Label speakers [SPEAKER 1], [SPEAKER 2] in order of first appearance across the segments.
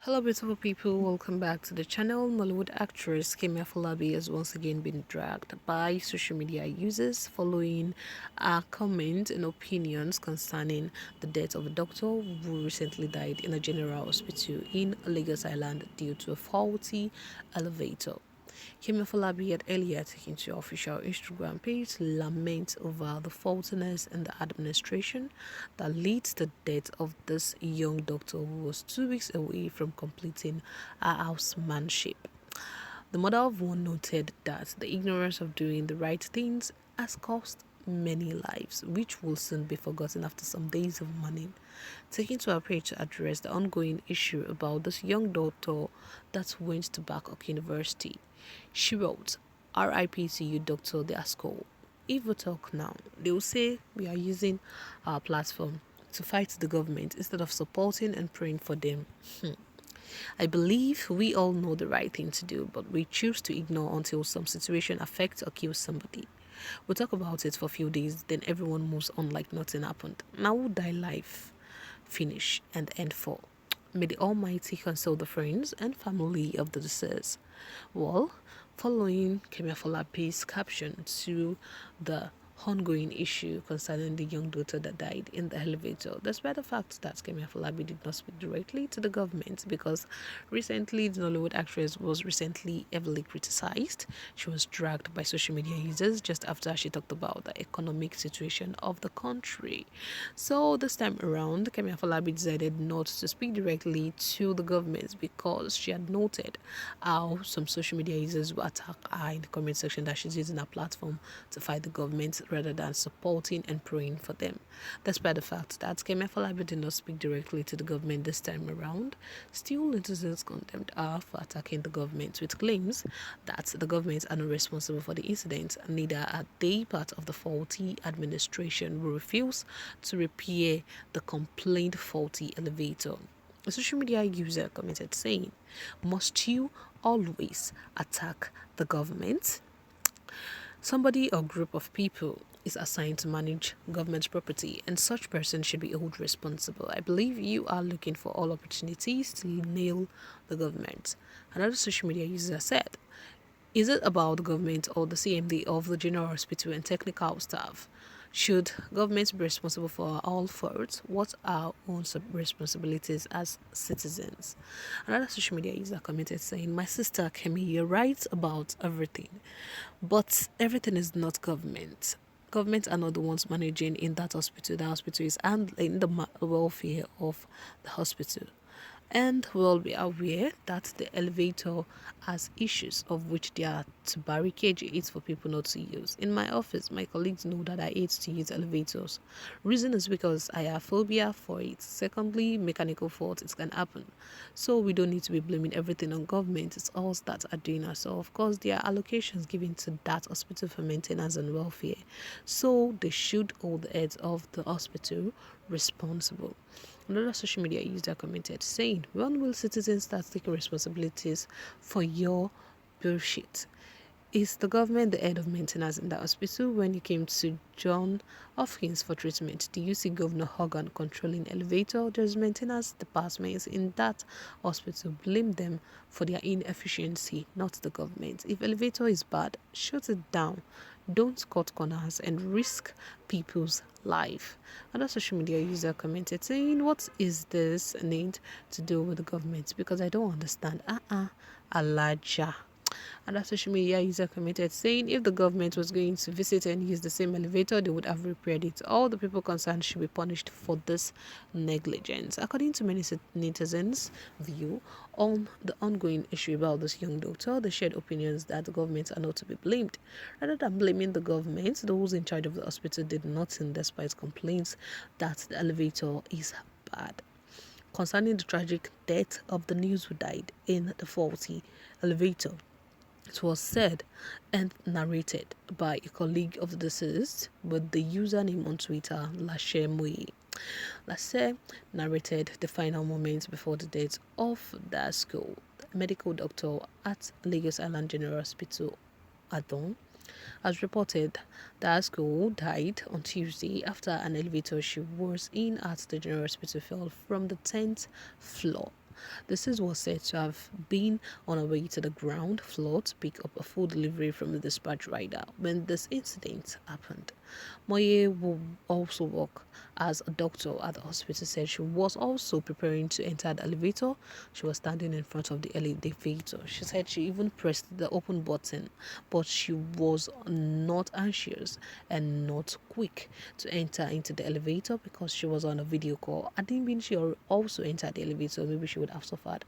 [SPEAKER 1] Hello beautiful people, welcome back to the channel. Mollywood actress Kemi Afolabi has once again been dragged by social media users following comments and opinions concerning the death of a doctor who recently died in a general hospital in Lagos Island due to a faulty elevator. Kemi Afolabi had earlier taken to her official Instagram page to lament over the faultiness in the administration that leads to the death of this young doctor who was 2 weeks away from completing her housemanship. The mother of one noted that the ignorance of doing the right things has cost many lives, which will soon be forgotten after some days of mourning. Taking to her page to address the ongoing issue about this young doctor that went to Babcock University, she wrote, RIP to you, Dr. Deasco. If we talk now, they will say we are using our platform to fight the government instead of supporting and praying for them. I believe we all know the right thing to do, but we choose to ignore until some situation affects or kills somebody. We talk about it for a few days, then everyone moves on like nothing happened. Now will die life finish and end for? May the Almighty console the friends and family of the deceased. Well, following Kemi Afolabi's caption to the ongoing issue concerning the young daughter that died in the elevator, despite the fact that Kemi Afolabi did not speak directly to the government, because recently the Nollywood actress was recently heavily criticized. She was dragged by social media users just after she talked about the economic situation of the country. So this time around, Kemi Afolabi decided not to speak directly to the government because she had noted how some social media users will attack her in the comment section that she's using her platform to fight the government rather than supporting and praying for them. Despite the fact that Kemi Afolabi did not speak directly to the government this time around, still netizens condemned her for attacking the government with claims that the government are not responsible for the incident, neither are they part of the faulty administration who refuse to repair the complained faulty elevator. A social media user commented saying, must you always attack the government? Somebody or group of people is assigned to manage government property, and such person should be held responsible. I believe you are looking for all opportunities to nail the government. Another social media user said, is it about the government or the CMD of the General Hospital and technical staff? Should government be responsible for all faults? What are our own responsibilities as citizens? Another social media user commented saying, my sister Kemi, you're right about everything, but everything is not government. Government are not the ones managing in that hospital. The hospital is handling the welfare of the hospital. And we'll be aware that the elevator has issues of which they are to barricade it for people not to use. In my office, my colleagues know that I hate to use elevators. Reason is because I have phobia for it. Secondly, mechanical fault, it can happen. So we don't need to be blaming everything on government. It's us that are doing it. So of course there are allocations given to that hospital for maintenance and welfare. So they should hold the heads of the hospital responsible. Another social media user commented saying, when will citizens start taking responsibilities for your bullshit? Is the government the head of maintenance in the hospital? When you came to John Hopkins for treatment, do you see Governor Hogan controlling elevator? There's maintenance departments in that hospital. Blame them for their inefficiency, not the government. If elevator is bad, shut it down. Don't cut corners and risk people's life. Another social media user commented saying, what is this need to do with the government? Because I don't understand. Alaja. And that social media user commented saying, if the government was going to visit and use the same elevator, they would have repaired it. All the people concerned should be punished for this negligence. According to many netizens' view on the ongoing issue about this young doctor, they shared opinions that the government are not to be blamed. Rather than blaming the government, those in charge of the hospital did nothing despite complaints that the elevator is bad. Concerning the tragic death of the news who died in the faulty elevator, it was said and narrated by a colleague of the deceased with the username on Twitter, Lashe Mui. Lashe narrated the final moments before the death of the school medical doctor at Lagos Island General Hospital, Adon. As reported, the school died on Tuesday after an elevator she was in at the General Hospital fell from the 10th floor. The sis was said to have been on her way to the ground floor to pick up a food delivery from the dispatch rider when this incident happened. Moye, who also worked as a doctor at the hospital, said she was also preparing to enter the elevator. She was standing in front of the elevator. She said she even pressed the open button, but she was not anxious and not quick to enter into the elevator because she was on a video call. I didn't mean she also entered the elevator. Maybe she would have suffered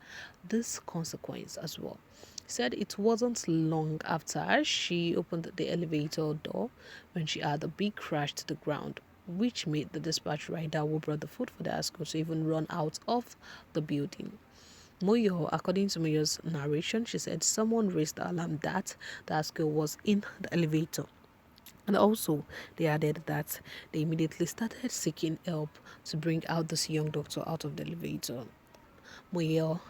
[SPEAKER 1] this consequence as well. Said it wasn't long after she opened the elevator door when she had a big crash to the ground, which made the dispatch rider who brought the food for the escort to even run out of the building. Moyo, according to Moyo's narration, she said someone raised the alarm that the escort was in the elevator. And also, they added that they immediately started seeking help to bring out this young doctor out of the elevator. Moyo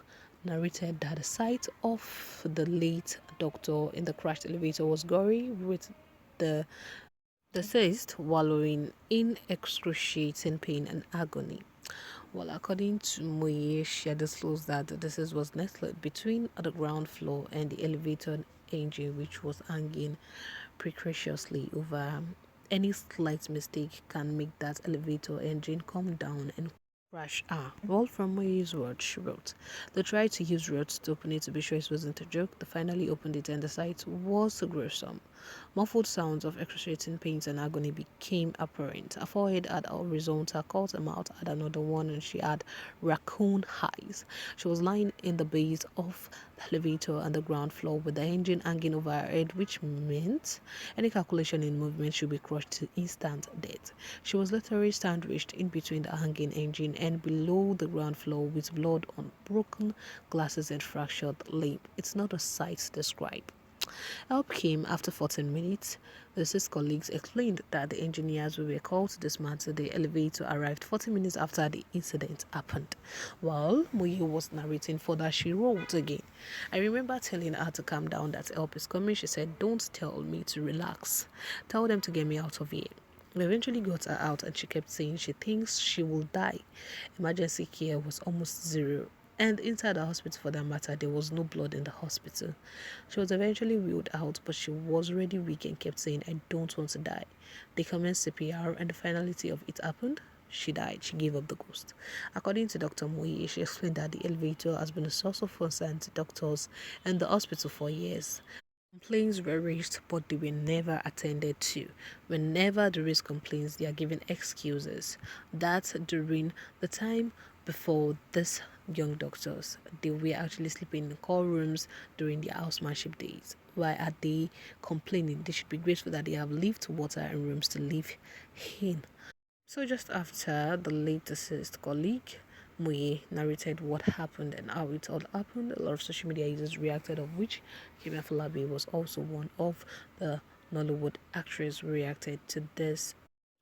[SPEAKER 1] narrated that the sight of the late doctor in the crashed elevator was gory, with the deceased wallowing in excruciating pain and agony. Well, according to Moye, she disclosed that the deceased was nestled between the ground floor and the elevator engine, which was hanging precariously over. Any slight mistake can make that elevator engine come down and crash. Well, from Moye's words, she wrote, they tried to use rods to open it to be sure it wasn't a joke. They finally opened it and the sight was gruesome. Muffled sounds of excruciating pain and agony became apparent. Her forehead had a horizontal cut, her mouth had another one, and she had raccoon eyes. She was lying in the base of the elevator on the ground floor with the engine hanging over her head, which meant any calculation in movement should be crushed to instant death. She was literally sandwiched in between the hanging engine and below the ground floor with blood on broken glasses and fractured limb. It's not a sight to describe. Help came after 14 minutes. The six colleagues explained that the engineers who were called to dismantle the elevator arrived 40 minutes after the incident happened. While Muyi was narrating further, she wrote again, I remember telling her to calm down, that help is coming. She said, don't tell me to relax. Tell them to get me out of here. We eventually got her out and she kept saying she thinks she will die. Emergency care was almost zero. And inside the hospital, for that matter, there was no blood in the hospital. She was eventually wheeled out, but she was already weak and kept saying, I don't want to die. They commenced CPR, and the finality of it happened. She died. She gave up the ghost. According to Dr. Moye, she explained that the elevator has been a source of concern to doctors and the hospital for years. Complaints were raised, but they were never attended to. Whenever there is complaints, they are given excuses. That during the time before this young doctors, they were actually sleeping in call rooms during their housemanship days. Why are they complaining? They should be grateful that they have lived, water, and rooms to live in. So just after the late deceased colleague, Muye narrated what happened and how it all happened, a lot of social media users reacted, of which Kemi Afolabi was also one of the Nollywood actresses who reacted to this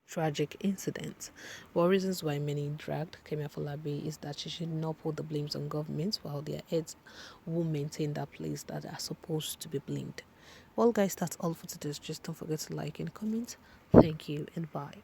[SPEAKER 1] tragic incident. One reasons why many dragged Kemi Afolabi is that she should not put the blames on government, while their heads will maintain that place that are supposed to be blamed. Well guys, that's all for today's. Just don't forget to like and comment. Thank you and bye.